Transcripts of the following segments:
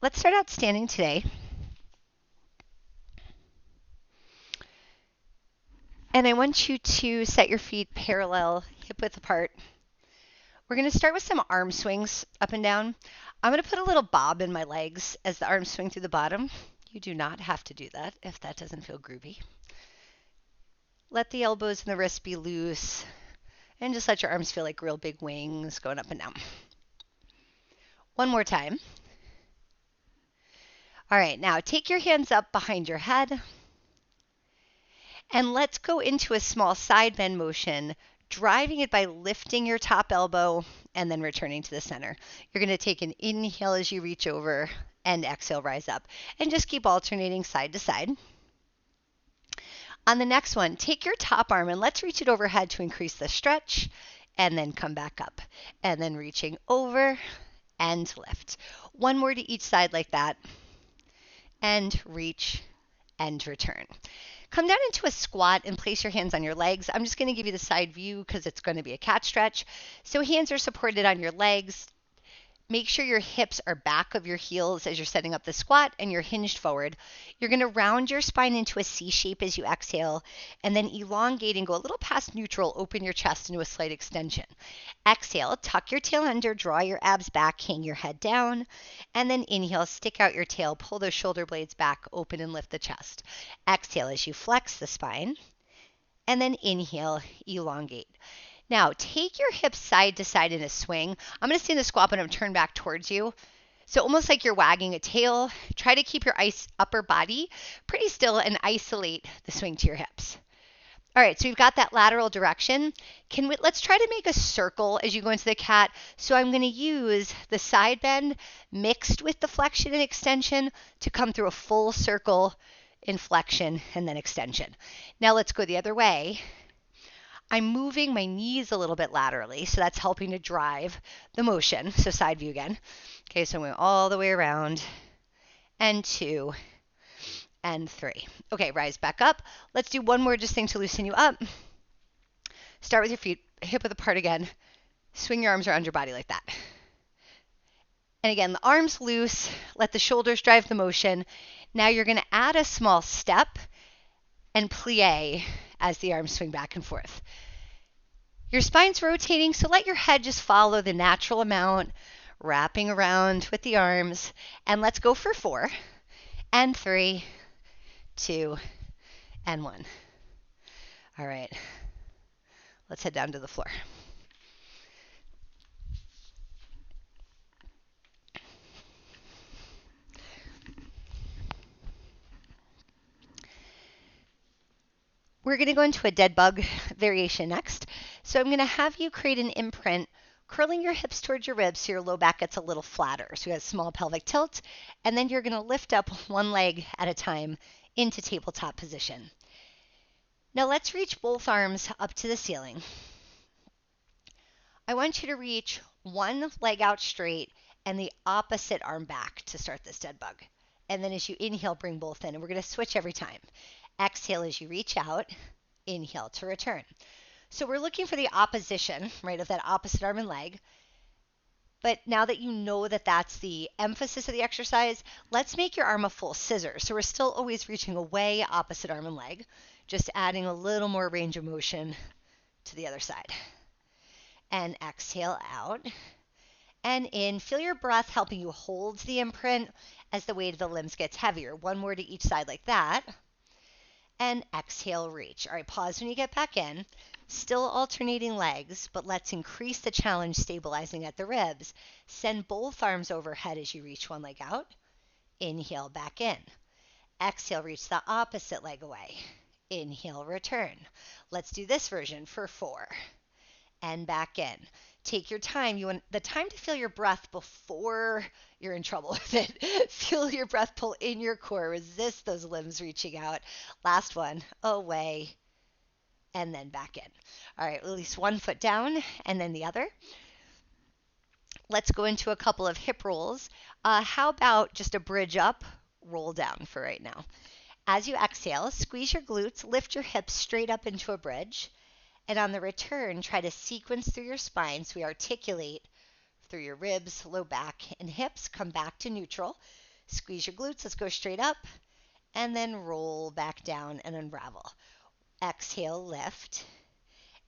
let's start out standing today. And I want you to set your feet parallel, hip width apart. We're going to start with some arm swings up and down. I'm going to put a little bob in my legs as the arms swing through the bottom. You do not have to do that if that doesn't feel groovy. Let the elbows and the wrists be loose, and just let your arms feel like real big wings going up and down. One more time. All right, now take your hands up behind your head, and let's go into a small side bend motion, driving it by lifting your top elbow and then returning to the center. You're going to take an inhale as you reach over and exhale, rise up, and just keep alternating side to side. On the next one, take your top arm and let's reach it overhead to increase the stretch, and then come back up, and then reaching over and lift. One more to each side like that, and reach and return. Come down into a squat and place your hands on your legs. I'm just going to give you the side view because it's going to be a cat stretch. So hands are supported on your legs. Make sure your hips are back of your heels as you're setting up the squat and you're hinged forward. You're going to round your spine into a C shape as you exhale, and then elongate and go a little past neutral, open your chest into a slight extension. Exhale, tuck your tail under, draw your abs back, hang your head down, and then inhale, stick out your tail, pull those shoulder blades back, open and lift the chest. Exhale as you flex the spine, and then inhale, elongate. Now, take your hips side to side in a swing. I'm going to stay in the squat, but I'm turned back towards you. So almost like you're wagging a tail. Try to keep your upper body pretty still and isolate the swing to your hips. All right, so we've got that lateral direction. Let's try to make a circle as you go into the cat. So I'm going to use the side bend mixed with the flexion and extension to come through a full circle in flexion and then extension. Now let's go the other way. I'm moving my knees a little bit laterally, so that's helping to drive the motion. So side view again. Okay, so I'm going all the way around, and 2, and 3. Okay, rise back up. Let's do one more just thing to loosen you up. Start with your feet hip width apart again. Swing your arms around your body like that. And again, the arms loose. Let the shoulders drive the motion. Now you're going to add a small step and plie as the arms swing back and forth. Your spine's rotating, so let your head just follow the natural amount, wrapping around with the arms. And let's go for 4, and 3, 2, and 1. All right, let's head down to the floor. We're going to go into a dead bug variation next. So I'm going to have you create an imprint, curling your hips towards your ribs so your low back gets a little flatter. So you have a small pelvic tilt, and then you're going to lift up one leg at a time into tabletop position. Now let's reach both arms up to the ceiling. I want you to reach one leg out straight and the opposite arm back to start this dead bug. And then as you inhale, bring both in. And we're going to switch every time. Exhale as you reach out, inhale to return. So we're looking for the opposition, right, of that opposite arm and leg. But now that you know that that's the emphasis of the exercise, let's make your arm a full scissor. So we're still always reaching away, opposite arm and leg, just adding a little more range of motion to the other side. And exhale out and in. Feel your breath helping you hold the imprint as the weight of the limbs gets heavier. One more to each side like that. And exhale, reach. All right, pause when you get back in. Still alternating legs, but let's increase the challenge, stabilizing at the ribs. Send both arms overhead as you reach one leg out. Inhale, back in. Exhale, reach the opposite leg away. Inhale, return. Let's do this version for 4. And back in. Take your time. You want the time to feel your breath before you're in trouble with it. Feel your breath pull in your core. Resist those limbs reaching out. Last one. Away. And then back in. All right, release one foot down and then the other. Let's go into a couple of hip rolls. How about just a bridge up, roll down for right now. As you exhale, squeeze your glutes, lift your hips straight up into a bridge. And on the return, try to sequence through your spine so we articulate through your ribs, low back, and hips. Come back to neutral. Squeeze your glutes. Let's go straight up. And then roll back down and unravel. Exhale, lift.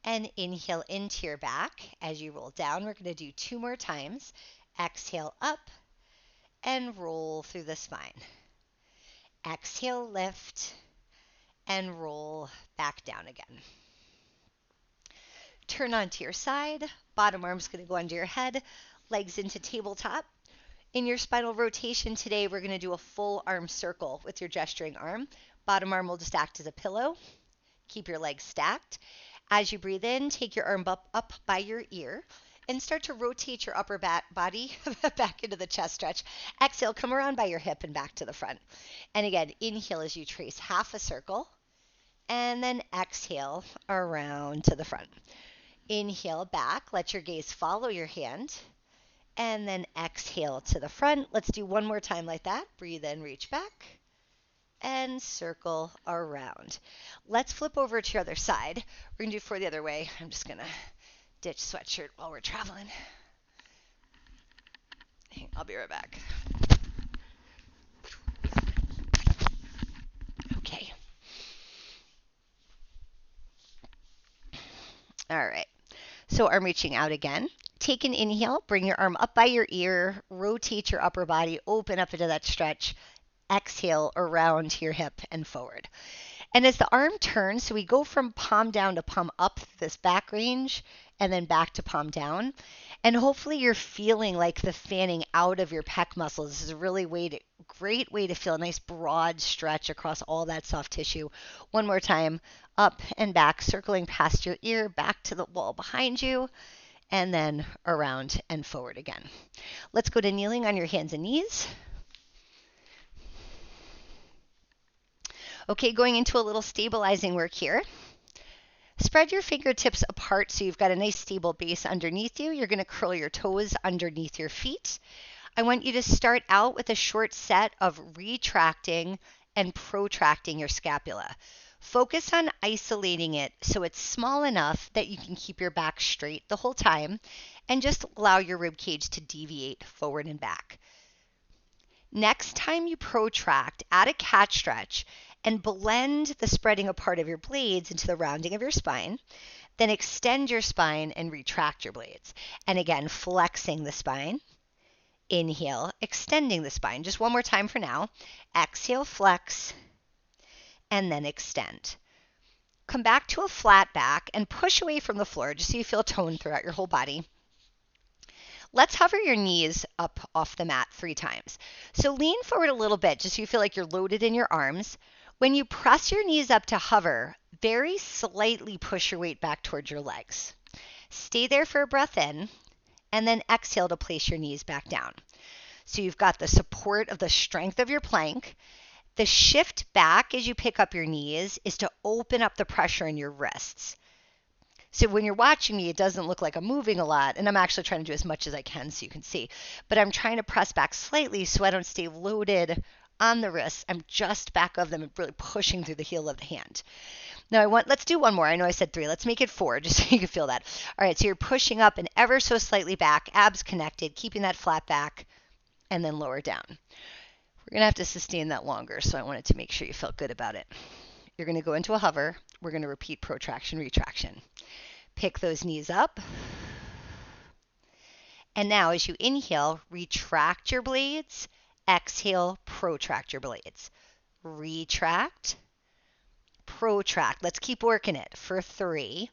And inhale into your back as you roll down. We're going to do 2 more times. Exhale up and roll through the spine. Exhale, lift, and roll back down again. Turn onto your side. Bottom arm's going to go under your head. Legs into tabletop. In your spinal rotation today, we're going to do a full arm circle with your gesturing arm. Bottom arm will just act as a pillow. Keep your legs stacked. As you breathe in, take your arm up by your ear and start to rotate your upper body back into the chest stretch. Exhale, come around by your hip and back to the front. And again, inhale as you trace half a circle, and then exhale around to the front. Inhale back, let your gaze follow your hand, and then exhale to the front. Let's do one more time like that. Breathe in, reach back, and circle around. Let's flip over to your other side. We're going to do 4 the other way. I'm just going to ditch sweatshirt while we're traveling. I'll be right back. Okay. All right. So arm reaching out again. Take an inhale. Bring your arm up by your ear. Rotate your upper body. Open up into that stretch. Exhale around to your hip and forward. And as the arm turns, so we go from palm down to palm up this back range and then back to palm down. And hopefully you're feeling like the fanning out of your pec muscles. This is a really great way to feel a nice broad stretch across all that soft tissue. One more time, up and back, circling past your ear, back to the wall behind you, and then around and forward again. Let's go to kneeling on your hands and knees. Okay, going into a little stabilizing work here. Spread your fingertips apart so you've got a nice stable base underneath you. You're going to curl your toes underneath your feet. I want you to start out with a short set of retracting and protracting your scapula. Focus on isolating it so it's small enough that you can keep your back straight the whole time and just allow your rib cage to deviate forward and back. Next time you protract, add a cat stretch and blend the spreading apart of your blades into the rounding of your spine. Then extend your spine and retract your blades. And again, flexing the spine. Inhale, extending the spine. Just one more time for now. Exhale, flex, and then extend. Come back to a flat back and push away from the floor just so you feel tone throughout your whole body. Let's hover your knees up off the mat 3 times. So lean forward a little bit just so you feel like you're loaded in your arms. When you press your knees up to hover, very slightly push your weight back towards your legs. Stay there for a breath in, and then exhale to place your knees back down. So you've got the support of the strength of your plank. The shift back as you pick up your knees is to open up the pressure in your wrists. So when you're watching me, it doesn't look like I'm moving a lot, and I'm actually trying to do as much as I can so you can see. But I'm trying to press back slightly so I don't stay loaded on the wrists. I'm just back of them and really pushing through the heel of the hand. Now let's do one more. I know I said 3. Let's make it 4 just so you can feel that. All right, so you're pushing up and ever so slightly back, abs connected, keeping that flat back, and then lower down. We're going to have to sustain that longer, so I wanted to make sure you felt good about it. You're going to go into a hover. We're going to repeat protraction, retraction. Pick those knees up. And now as you inhale, retract your blades. Exhale, protract your blades. Retract, protract. Let's keep working it for 3.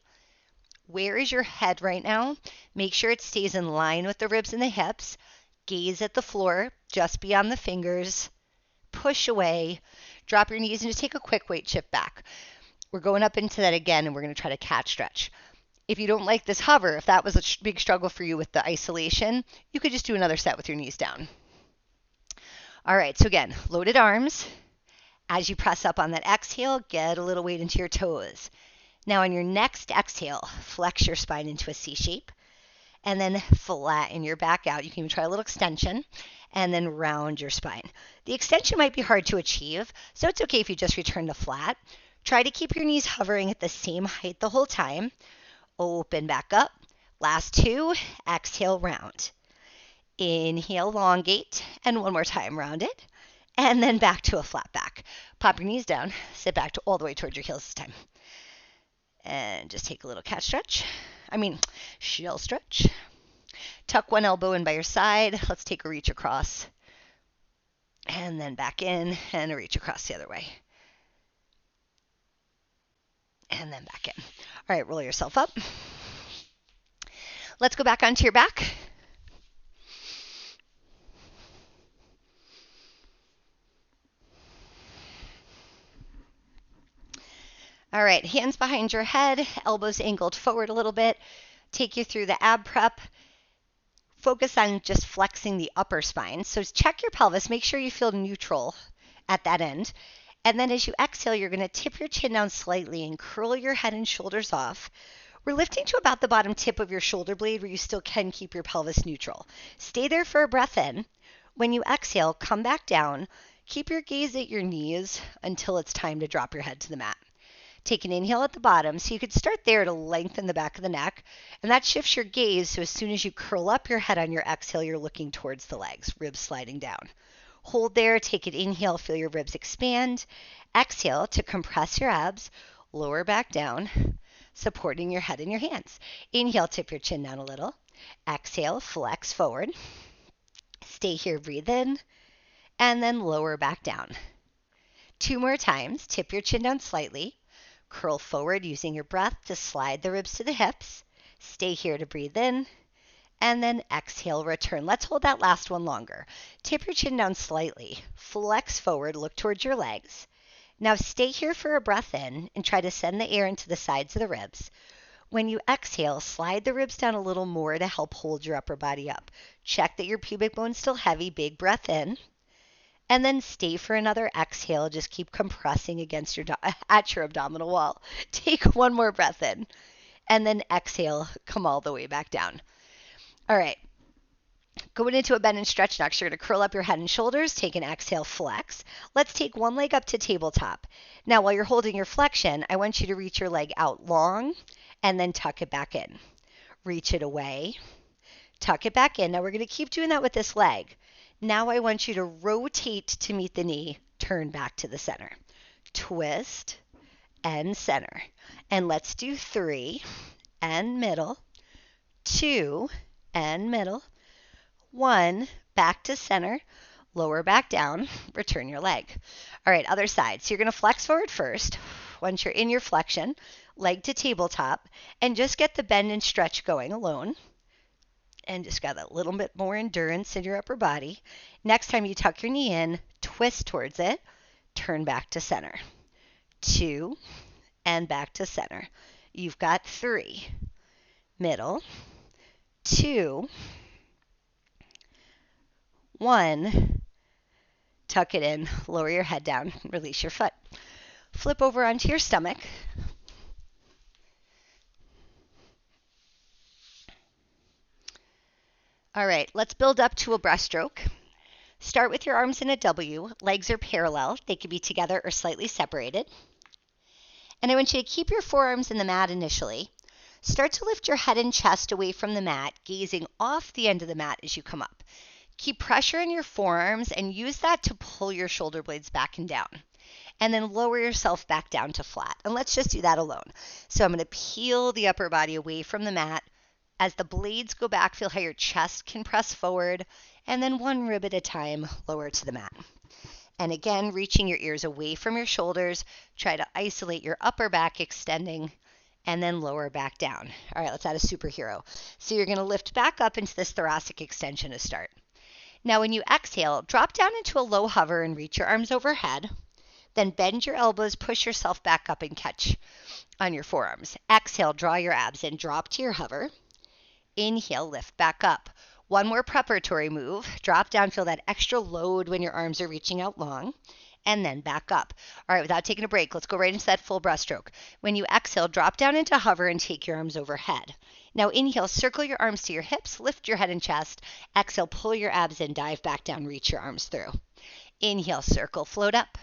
Where is your head right now? Make sure it stays in line with the ribs and the hips. Gaze at the floor, just beyond the fingers. Push away. Drop your knees and just take a quick weight shift back. We're going up into that again, and we're going to try to cat stretch. If you don't like this hover, if that was a big struggle for you with the isolation, you could just do another set with your knees down. All right, so again, loaded arms. As you press up on that exhale, get a little weight into your toes. Now on your next exhale, flex your spine into a C shape, and then flatten your back out. You can even try a little extension, and then round your spine. The extension might be hard to achieve, so it's okay if you just return to flat. Try to keep your knees hovering at the same height the whole time. Open back up. Last 2, exhale, round. Inhale, elongate, and one more time, round it. and then back to a flat back. Pop your knees down, sit back to all the way towards your heels this time. And just take a little cat stretch. Shell stretch. Tuck one elbow in by your side. Let's take a reach across. And then back in and a reach across the other way. And then back in. All right, roll yourself up. Let's go back onto your back. All right, hands behind your head, elbows angled forward a little bit. Take you through the ab prep. Focus on just flexing the upper spine. So check your pelvis, make sure you feel neutral at that end. And then as you exhale, you're going to tip your chin down slightly and curl your head and shoulders off. We're lifting to about the bottom tip of your shoulder blade where you still can keep your pelvis neutral. Stay there for a breath in. When you exhale, come back down. Keep your gaze at your knees until it's time to drop your head to the mat. Take an inhale at the bottom, so you could start there to lengthen the back of the neck, and that shifts your gaze, so as soon as you curl up your head on your exhale, you're looking towards the legs, ribs sliding down. Hold there, take an inhale, feel your ribs expand. Exhale to compress your abs, lower back down, supporting your head in your hands. Inhale, tip your chin down a little. Exhale, flex forward. Stay here, breathe in, and then lower back down. 2 more times, tip your chin down slightly. Curl forward using your breath to slide the ribs to the hips. Stay here to breathe in. And then exhale, return. Let's hold that last one longer. Tip your chin down slightly. Flex forward, look towards your legs. Now stay here for a breath in and try to send the air into the sides of the ribs. When you exhale, slide the ribs down a little more to help hold your upper body up. Check that your pubic bone's still heavy. Big breath in. And then stay for another exhale. Just keep compressing against at your abdominal wall. Take one more breath in. And then exhale, come all the way back down. All right. Going into a bend and stretch next, you're going to curl up your head and shoulders. Take an exhale, flex. Let's take one leg up to tabletop. Now, while you're holding your flexion, I want you to reach your leg out long and then tuck it back in. Reach it away. Tuck it back in. Now, we're going to keep doing that with this leg. Now I want you to rotate to meet the knee, turn back to the center. Twist and center. And let's do 3 and middle, 2 and middle, 1, back to center, lower back down, return your leg. All right, other side. So you're going to flex forward first. Once you're in your flexion, leg to tabletop, and just get the bend and stretch going alone. And just got a little bit more endurance in your upper body. Next time you tuck your knee in, twist towards it, turn back to center. 2, and back to center. You've got 3, middle, 2, 1, tuck it in, lower your head down, release your foot. Flip over onto your stomach. All right, let's build up to a breaststroke. Start with your arms in a W. Legs are parallel. They can be together or slightly separated. And I want you to keep your forearms in the mat initially. Start to lift your head and chest away from the mat, gazing off the end of the mat as you come up. Keep pressure in your forearms and use that to pull your shoulder blades back and down. And then lower yourself back down to flat. And let's just do that alone. So I'm going to peel the upper body away from the mat. As the blades go back, feel how your chest can press forward, and then one rib at a time, lower to the mat. And again, reaching your ears away from your shoulders, try to isolate your upper back, extending, and then lower back down. All right, let's add a superhero. So you're going to lift back up into this thoracic extension to start. Now when you exhale, drop down into a low hover and reach your arms overhead. Then bend your elbows, push yourself back up and catch on your forearms. Exhale, draw your abs in, drop to your hover. Inhale, lift back up. One more preparatory move. Drop down, feel that extra load when your arms are reaching out long, and then back up. All right, without taking a break, let's go right into that full breaststroke. When you exhale, drop down into hover and take your arms overhead. Now inhale, circle your arms to your hips, lift your head and chest. Exhale, pull your abs in, dive back down, reach your arms through. Inhale, circle, float up.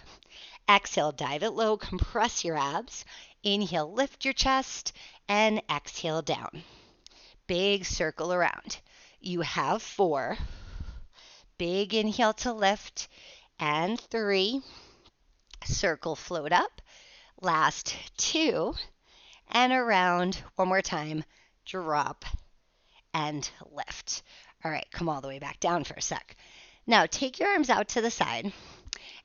Exhale, dive it low, compress your abs. Inhale, lift your chest, and exhale down. Big circle around. You have 4. Big inhale to lift. and 3. Circle, float up. Last 2. And around. One more time. Drop and lift. All right, come all the way back down for a sec. Now take your arms out to the side,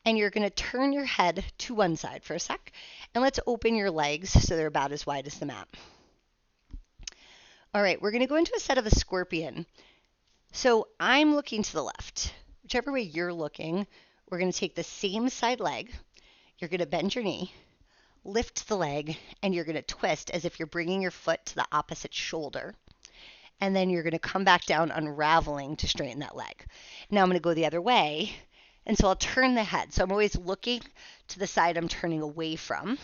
and you're going to turn your head to one side for a sec. And let's open your legs so they're about as wide as the mat. All right, we're going to go into a set of a scorpion. So I'm looking to the left. Whichever way you're looking, we're going to take the same side leg. You're going to bend your knee, lift the leg, and you're going to twist as if you're bringing your foot to the opposite shoulder. And then you're going to come back down, unraveling to straighten that leg. Now I'm going to go the other way. And so I'll turn the head. So I'm always looking to the side I'm turning away from,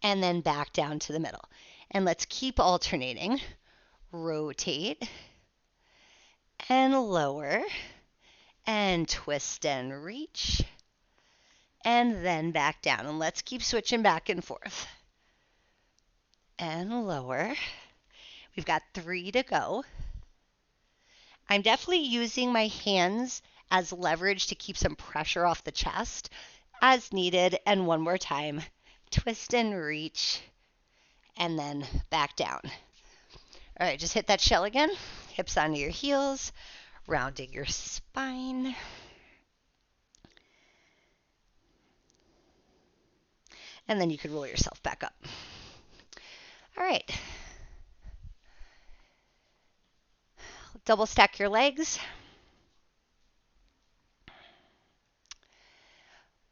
and then back down to the middle. And let's keep alternating. Rotate and lower and twist and reach and then back down. And let's keep switching back and forth. And lower. We've got 3 to go. I'm definitely using my hands as leverage to keep some pressure off the chest as needed. And one more time, twist and reach, and then back down. All right, just hit that shell again. Hips onto your heels, rounding your spine. And then you can roll yourself back up. All right. Double stack your legs.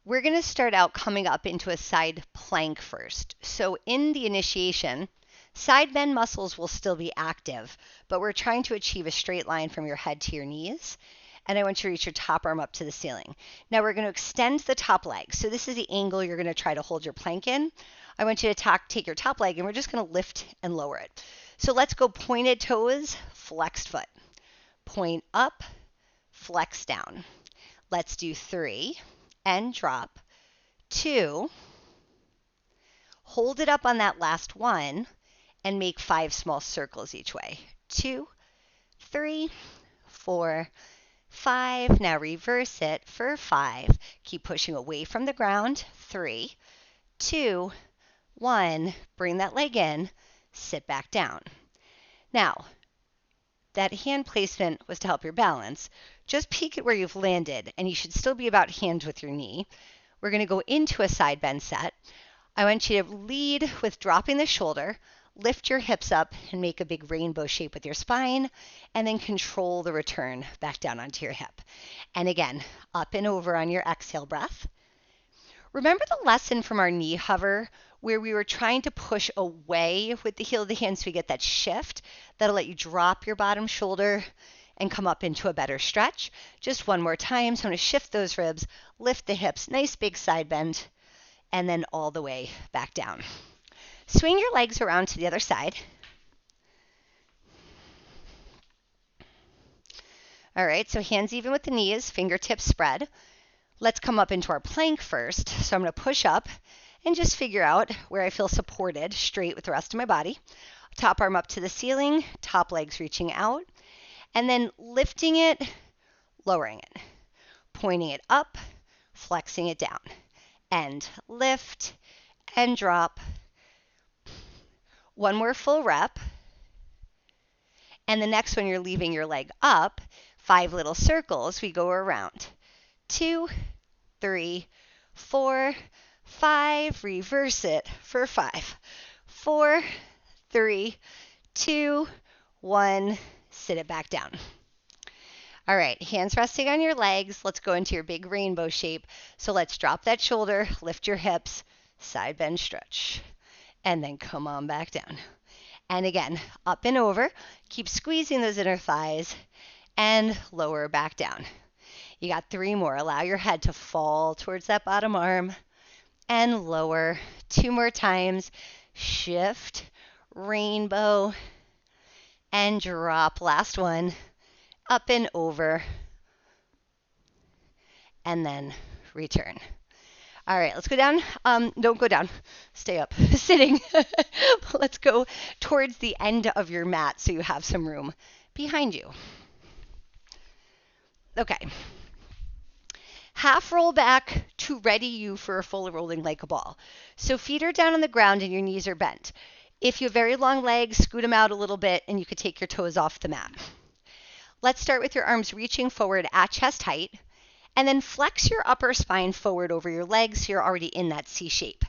We're going to start out coming up into a side plank first. So in the initiation, side bend muscles will still be active, but we're trying to achieve a straight line from your head to your knees. And I want you to reach your top arm up to the ceiling. Now we're going to extend the top leg. So this is the angle you're going to try to hold your plank in. I want you to take your top leg, and we're just going to lift and lower it. So let's go pointed toes, flexed foot. Point up, flex down. Let's do 3 and drop. 2. Hold it up on that last one and make 5 small circles each way. 2, 3, 4, 5. Now reverse it for 5. Keep pushing away from the ground. 3, 2, 1. Bring that leg in. Sit back down. Now, that hand placement was to help your balance. Just peek at where you've landed, and you should still be about hand width your knee. We're going to go into a side bend set. I want you to lead with dropping the shoulder, lift your hips up, and make a big rainbow shape with your spine, and then control the return back down onto your hip. And again, up and over on your exhale breath. Remember the lesson from our knee hover where we were trying to push away with the heel of the hand so we get that shift that'll let you drop your bottom shoulder and come up into a better stretch. Just one more time. So I'm going to shift those ribs, lift the hips, nice big side bend, and then all the way back down. Swing your legs around to the other side. All right, so hands even with the knees, fingertips spread. Let's come up into our plank first. So I'm going to push up and just figure out where I feel supported, straight with the rest of my body. Top arm up to the ceiling, top legs reaching out, and then lifting it, lowering it, pointing it up, flexing it down, and lift and drop. One more full rep. And the next one, you're leaving your leg up, 5 little circles. We go around. 2, 3, 4, 5. Reverse it for 5. 4, 3, 2, 1. Sit it back down. All right, hands resting on your legs. Let's go into your big rainbow shape. So let's drop that shoulder, lift your hips, side bend stretch, and then come on back down. And again, up and over. Keep squeezing those inner thighs and lower back down. You got 3 more. Allow your head to fall towards that bottom arm and lower. 2 more times. Shift, rainbow, and drop. Last one. Up and over. And then return. All right, let's go down. Don't go down. Stay up. Sitting. Let's go towards the end of your mat so you have some room behind you. Okay. half roll back to ready you for a full rolling like a ball. So feet are down on the ground and your knees are bent. If you have very long legs, scoot them out a little bit and you could take your toes off the mat. Let's start with your arms reaching forward at chest height, and then flex your upper spine forward over your legs so you're already in that C shape.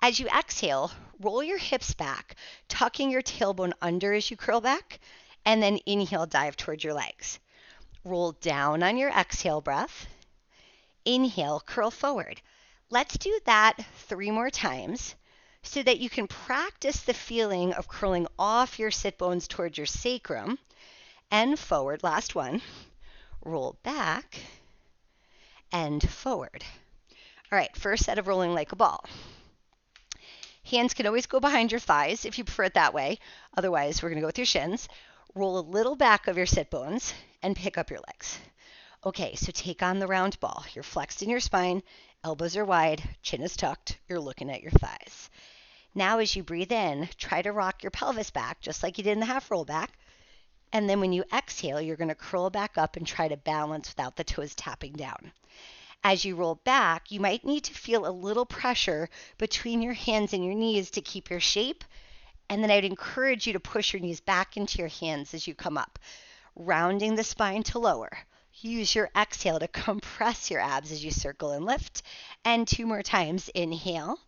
As you exhale, roll your hips back, tucking your tailbone under as you curl back, and then inhale, dive towards your legs. Roll down on your exhale breath. Inhale, curl forward. Let's do that 3 more times so that you can practice the feeling of curling off your sit bones towards your sacrum and forward. Last one. Roll back and forward. All right, first set of rolling like a ball. Hands can always go behind your thighs if you prefer it that way. Otherwise, we're going to go with your shins. Roll a little back of your sit bones and pick up your legs. Okay, so take on the round ball. You're flexed in your spine, elbows are wide, chin is tucked, you're looking at your thighs. Now as you breathe in, try to rock your pelvis back just like you did in the half roll back. And then when you exhale, you're going to curl back up and try to balance without the toes tapping down. As you roll back, you might need to feel a little pressure between your hands and your knees to keep your shape. And then I'd encourage you to push your knees back into your hands as you come up, rounding the spine to lower. Use your exhale to compress your abs as you circle and lift. And 2 more times. Inhale.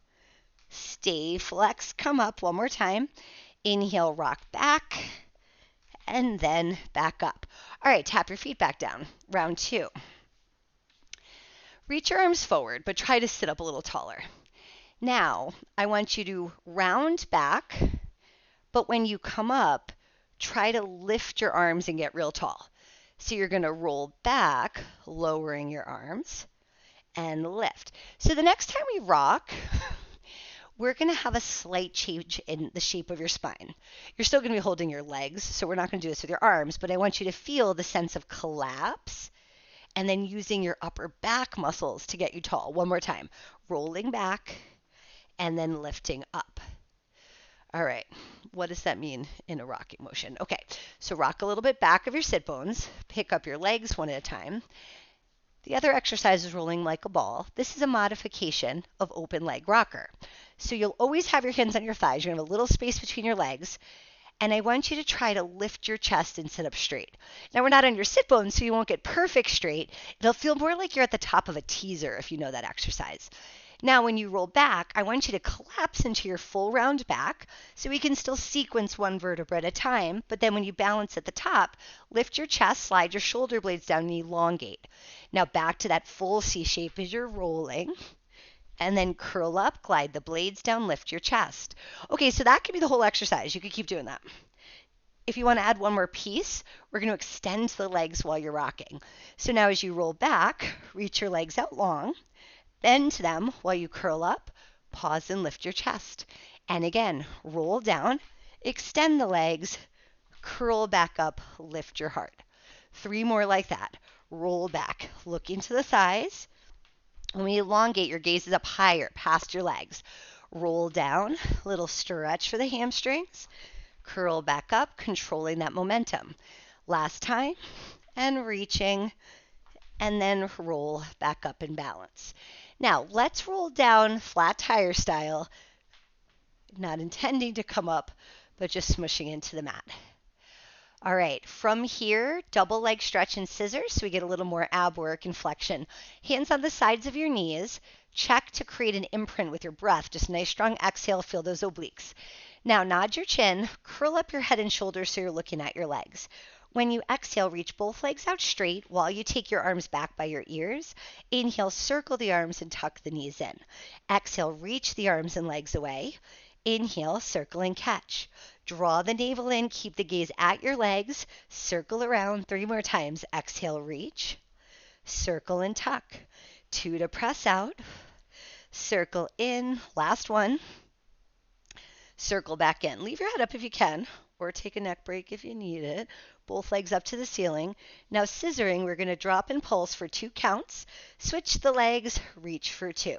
Stay flexed. Come up. 1 more time. Inhale, rock back. And then back up. All right, tap your feet back down. Round 2. Reach your arms forward, but try to sit up a little taller. Now, I want you to round back, but when you come up, try to lift your arms and get real tall. So you're going to roll back, lowering your arms, and lift. So the next time we rock, we're going to have a slight change in the shape of your spine. You're still going to be holding your legs, so we're not going to do this with your arms, but I want you to feel the sense of collapse and then using your upper back muscles to get you tall. 1 more time. Rolling back and then lifting up. All right, what does that mean in a rocking motion? Okay, so rock a little bit back of your sit bones, pick up your legs one at a time. The other exercise is rolling like a ball. This is a modification of open leg rocker. So you'll always have your hands on your thighs. You're going to have a little space between your legs. And I want you to try to lift your chest and sit up straight. Now, we're not on your sit bones, so you won't get perfect straight. It'll feel more like you're at the top of a teaser if you know that exercise. Now, when you roll back, I want you to collapse into your full round back so we can still sequence 1 vertebra at a time. But then when you balance at the top, lift your chest, slide your shoulder blades down, and elongate. Now, back to that full C shape as you're rolling. And then curl up, glide the blades down, lift your chest. Okay, so that could be the whole exercise. You could keep doing that. If you want to add 1 more piece, we're going to extend the legs while you're rocking. So now as you roll back, reach your legs out long. Bend them while you curl up, pause and lift your chest. And again, roll down, extend the legs, curl back up, lift your heart. 3 more like that. Roll back, look into the thighs. When we elongate, your gaze is up higher, past your legs. Roll down, little stretch for the hamstrings. Curl back up, controlling that momentum. Last time, and reaching, and then roll back up and balance. Now, let's roll down flat tire style, not intending to come up, but just smushing into the mat. All right, from here, double leg stretch and scissors so we get a little more ab work and flexion. Hands on the sides of your knees. Check to create an imprint with your breath. Just nice strong exhale, feel those obliques. Now nod your chin, curl up your head and shoulders so you're looking at your legs. When you exhale, reach both legs out straight while you take your arms back by your ears. Inhale, circle the arms and tuck the knees in. Exhale, reach the arms and legs away. Inhale, circle and catch. Draw the navel in, keep the gaze at your legs. Circle around 3 more times. Exhale, reach. Circle and tuck. 2 to press out. Circle in. Last 1. Circle back in. Leave your head up if you can, or take a neck break if you need it. Both legs up to the ceiling. Now scissoring, we're going to drop and pulse for 2 counts. Switch the legs, reach for 2.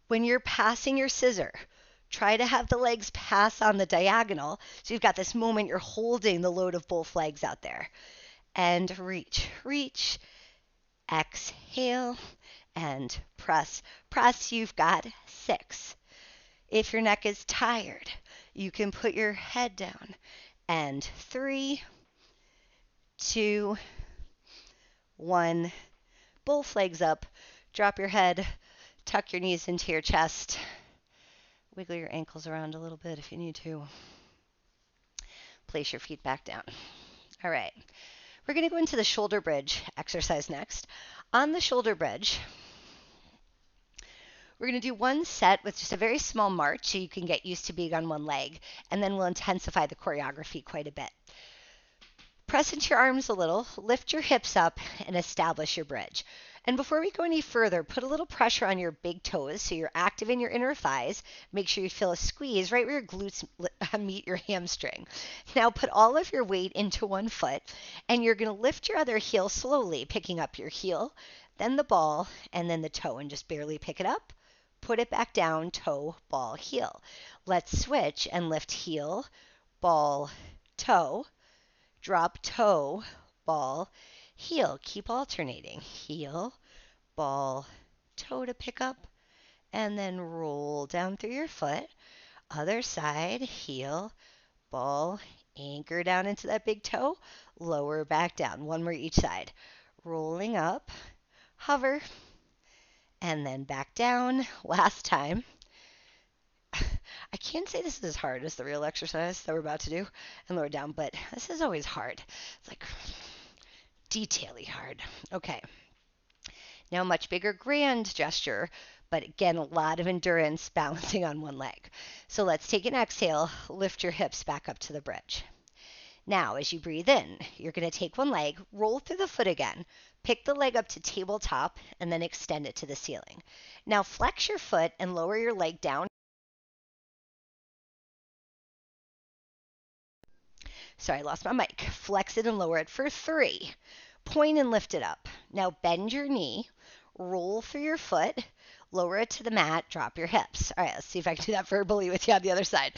When you're passing your scissor, try to have the legs pass on the diagonal. So you've got this moment you're holding the load of both legs out there. And reach, reach. Exhale and press. Press, you've got 6. If your neck is tired, you can put your head down. And 3, 2, 1. Both legs up. Drop your head. Tuck your knees into your chest. Wiggle your ankles around a little bit if you need to. Place your feet back down. All right. We're going to go into the shoulder bridge exercise next. On the shoulder bridge, we're going to do one set with just a very small march so you can get used to being on one leg, and then we'll intensify the choreography quite a bit. Press into your arms a little, lift your hips up, and establish your bridge. And before we go any further, put a little pressure on your big toes so you're active in your inner thighs. Make sure you feel a squeeze right where your glutes meet your hamstring. Now put all of your weight into one foot, and you're going to lift your other heel slowly, picking up your heel, then the ball, and then the toe, and just barely pick it up. Put it back down, toe, ball, heel. Let's switch and lift heel, ball, toe. Drop toe, ball, heel. Keep alternating. Heel, ball, toe to pick up, and then roll down through your foot. Other side, heel, ball, anchor down into that big toe, lower back down. One more each side. Rolling up, hover, and then back down. Last time. I can't say this is as hard as the real exercise that we're about to do and lower down, but this is always hard. It's like detail-y hard. Okay. Now much bigger grand gesture, but again, a lot of endurance balancing on one leg. So let's take an exhale, lift your hips back up to the bridge. Now, as you breathe in, you're going to take one leg, roll through the foot again, pick the leg up to tabletop, and then extend it to the ceiling. Now flex your foot and lower your leg down. Sorry, I lost my mic. Flex it and lower it for 3. Point and lift it up. Now bend your knee, roll through your foot, lower it to the mat, drop your hips. All right, let's see if I can do that verbally with you on the other side.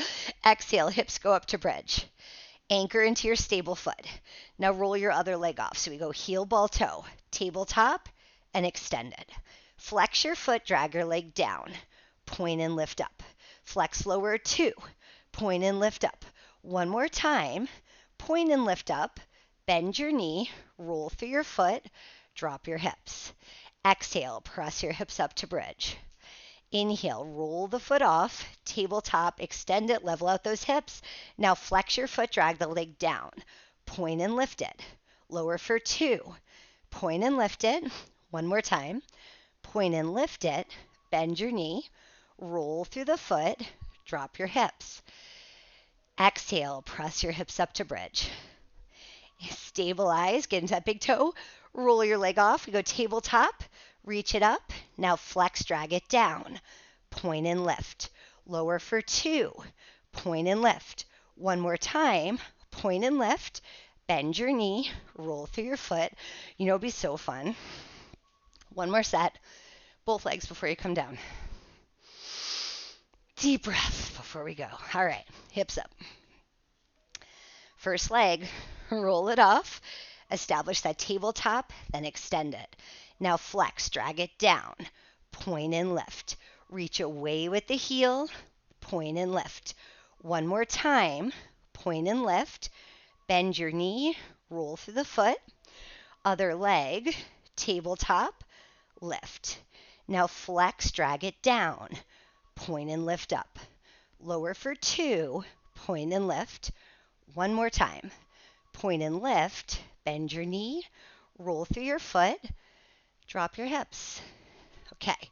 Exhale, hips go up to bridge. Anchor into your stable foot. Now roll your other leg off. So we go heel, ball, toe, tabletop, and extend it. Flex your foot, drag your leg down. Point and lift up. Flex lower 2. Point and lift up. One more time. Point and lift up. Bend your knee. Roll through your foot. Drop your hips. Exhale, press your hips up to bridge. Inhale, roll the foot off, tabletop, extend it, level out those hips. Now flex your foot, drag the leg down. Point and lift it. Lower for 2. Point and lift it. One more time. Point and lift it. Bend your knee. Roll through the foot. Drop your hips. Exhale, press your hips up to bridge. Stabilize, get into that big toe. Roll your leg off. We go tabletop. Reach it up. Now flex, drag it down. Point and lift. Lower for 2. Point and lift. One more time. Point and lift. Bend your knee. Roll through your foot. You know, it'd be so fun. One more set. Both legs before you come down. Deep breath before we go. All right, hips up. First leg, roll it off. Establish that tabletop, then extend it. Now flex, drag it down, point and lift. Reach away with the heel, point and lift. One more time, point and lift. Bend your knee, roll through the foot. Other leg, tabletop, lift. Now flex, drag it down, point and lift up. Lower for 2, point and lift. One more time, point and lift. Bend your knee, roll through your foot. Drop your hips. Okay,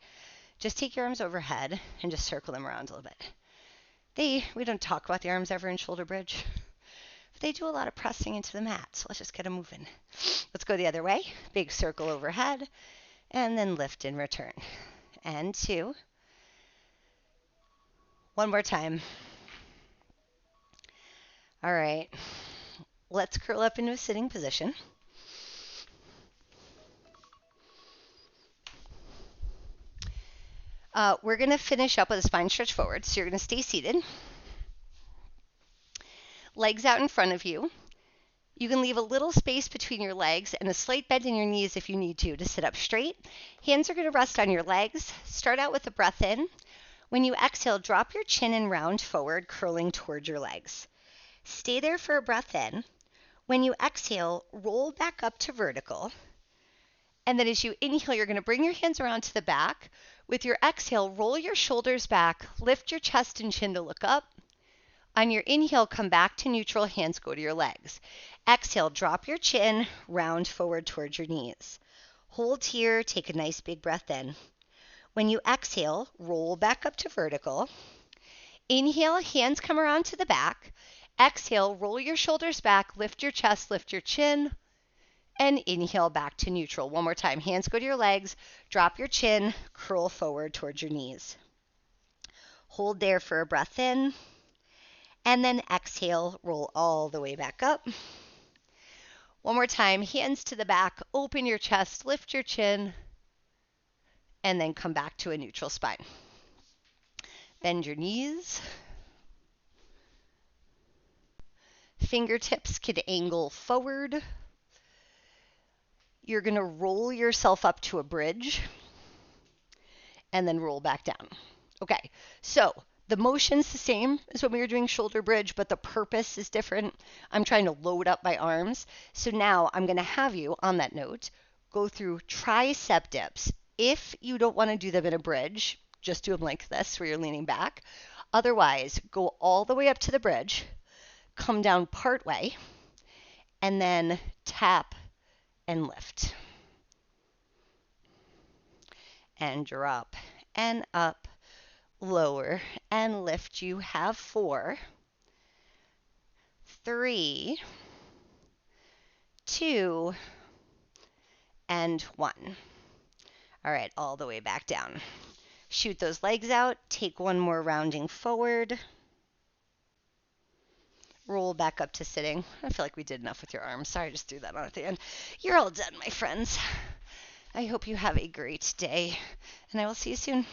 just take your arms overhead and just circle them around a little bit. We don't talk about the arms ever in shoulder bridge, but they do a lot of pressing into the mat, so let's just get them moving. Let's go the other way. Big circle overhead, and then lift and return. And 2. One more time. All right, let's curl up into a sitting position. We're going to finish up with a spine stretch forward. So you're going to stay seated. Legs out in front of you. You can leave a little space between your legs and a slight bend in your knees if you need to sit up straight. Hands are going to rest on your legs. Start out with a breath in. When you exhale, drop your chin and round forward, curling towards your legs. Stay there for a breath in. When you exhale, roll back up to vertical. And then as you inhale, you're going to bring your hands around to the back. With your exhale, roll your shoulders back, lift your chest and chin to look up. On your inhale, come back to neutral, hands go to your legs. Exhale, drop your chin, round forward towards your knees. Hold here, take a nice big breath in. When you exhale, roll back up to vertical. Inhale, hands come around to the back. Exhale, roll your shoulders back, lift your chest, lift your chin, and inhale back to neutral. One more time, hands go to your legs, drop your chin, curl forward towards your knees. Hold there for a breath in. And then exhale, roll all the way back up. One more time, hands to the back, open your chest, lift your chin, and then come back to a neutral spine. Bend your knees. Fingertips could angle forward. You're going to roll yourself up to a bridge and then roll back down. Okay, so the motion's the same as when we were doing shoulder bridge, but the purpose is different. I'm trying to load up my arms. So now I'm going to have you, on that note, go through tricep dips. If you don't want to do them in a bridge, just do them like this, where you're leaning back. Otherwise, go all the way up to the bridge, come down part way, and then tap and lift. And drop and up. Lower and lift. You have 4, 3, 2, and 1. All right, all the way back down. Shoot those legs out. Take one more rounding forward. Roll back up to sitting. I feel like we did enough with your arms. Sorry, I just threw that on at the end. You're all done, my friends. I hope you have a great day, and I will see you soon.